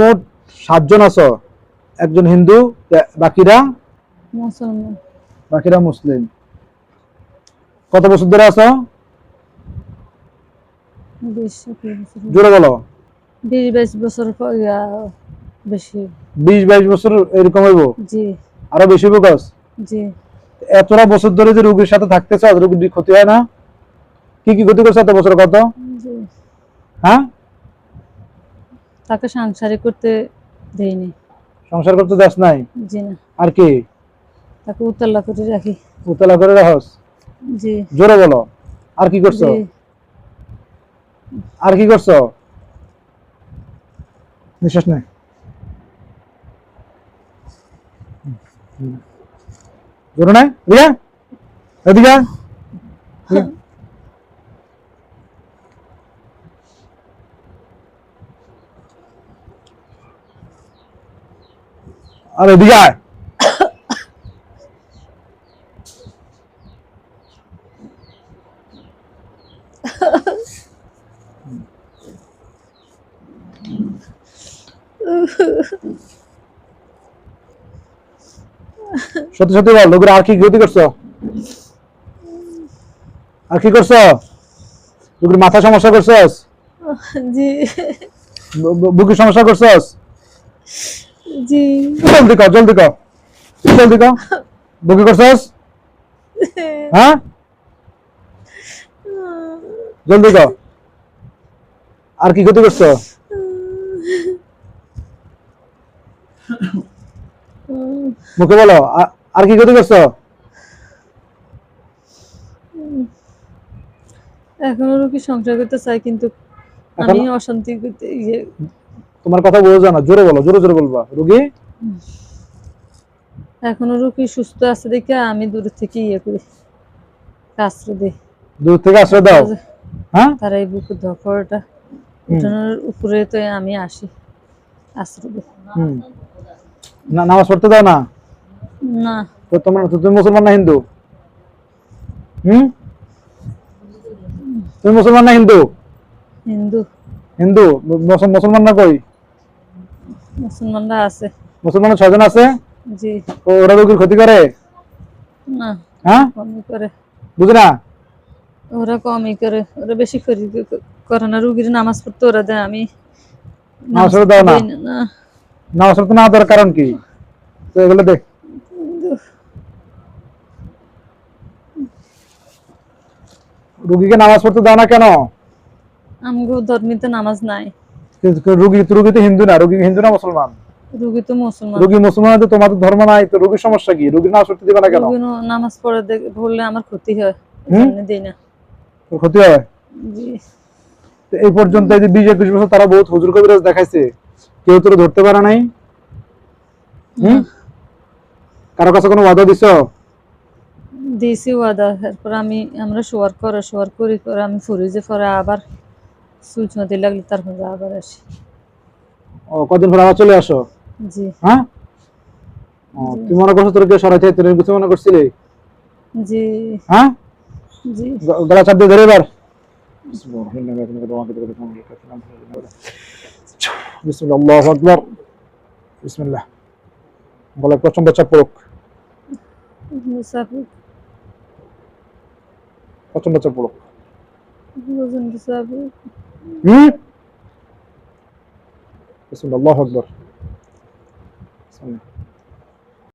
মোট 7 জন আছো, একজন হিন্দু, বাকিরা মুসলমান। বাকিরা মুসলিম। কত বছর ধরে আছো? 20-21 জোরে বলো। 20-22 বছর বেশি। 20-22 বছর এরকম হইব? জি আরো বেশি হইব গাছ? জি। এতটা বছর ধরে যে রোগীর সাথে থাকতেছে, রোগীর ক্ষতি হয় না? কি কি ক্ষতি করছে এত বছর? কত? জি, হ্যাঁ, তাকে সাংসারিক করতে দেইনি। সংসার করতে দেশ নাই? জি না, আর কি? তাকে উতলা করে রাখি। উতলা করে রাখস? জি জোরে বলো। আর কি করছো? জি। আর কি করছো? নিঃশ্বাস নেই। জোরে নাই? রিয়া, এদিকে আয়। আর এদিকে আয়। সত্যি সত্যি বল, লোকের আর কি ক্ষতি করছো? আর কি করছো? লোকের মাথা সমস্যা করছস? জি বুকের সমস্যা করছস? জি। জলদি কর, জলদি কর, জলদি কর। বুকে করছস? হ্যাঁ, জলদি কর। আর কি ক্ষতি করছো? মুখে বলো, আর কি ক্ষতি করছো? এখনো রুগী সংসার করতে চাই, কিন্তু আমি অশান্তি করতে তোমার কথা বোঝা না, জোরে বলো, জোরে জোরে বলবা। রোগী এখনো রুগী সুস্থ আছে দেখে আমি দূর থেকে করি, আশ্রয় দিই। দূর থেকে আশ্রয় দাও? হ্যাঁ, তার এই বুকের ধরফরটা উঠানোর উপরে তো আমি আসি, আশ্রয় দিই। না, নামাজ পড়তে দাও না? না। তো তুমি মুসলমান না হিন্দু? তুমি মুসলমান না হিন্দু? হিন্দু। হিন্দু। মুসলমান না কই? মুসলমানরা আছে। মুসলমান 6 জন আছে? জি। ওরা রোগীর ক্ষতি করে? না, হ্যাঁ, কমই করে। বুঝে না? ওরা কমই করে, ওরা বেশি করে না। রুগীর নামাজ পড়তে ওরা দেয়, আমি নামাজ নামাজ পড়তে পড়তে দাও না? দেই না। নামাজ পড়তে না দেওয়ার কারণ কি? তো এগুলো দেখ, রুগীকে নামাজ পড়তে দাও না কেন? আমগো ধর্মীতে নামাজ নাই। রুগী তো হিন্দু না? রুগী হিন্দু না মুসলমান? রুগী তো মুসলমান। রুগী মুসলমান, তো তোমাদের ধর্ম নাই, তো রুগীর সমস্যা কি? রুগী নামাজ পড়তে দিবে না কেন? রুগী নামাজ পড়ে বললে আমার ক্ষতি হয়, এজন্য দেই না। ক্ষতি হয়? জি। এই পর্যন্ত এই যে 20-21 বছর তারা বহুত হুজুর কবিরাজ দেখাইছে, কেউ তোর ধরতে পারে নাই? কারো কাছে কোনো ওয়াদা দিছো? দিয়েছি ওয়াদা, এরপর আমরা শোয়ার করি করে আমি ফরিজে পরে আবার সুলচমতি লাগলে তারপর আবার আসি। ও, কদিন পর আবার চলে আসো? জি। হ্যাঁ, তুই মনে করছো তোর কেউ সরাইতে, তোর কিছু মনে করছিলি? জি। হ্যাঁ, জি। গলা চাপ দিয়ে ধরে এবার। বিসমিল্লাহ, আল্লাহু আকবার। বিসমিল্লাহ। গলায় প্রচন্ড চাপ পড়ুক, মুসাফির প্রচন্ড চাপ পড়ুক। বুঝুন মুসাফির। বিসমিল্লাহ, আল্লাহু আকবার। বিসমিল্লাহ।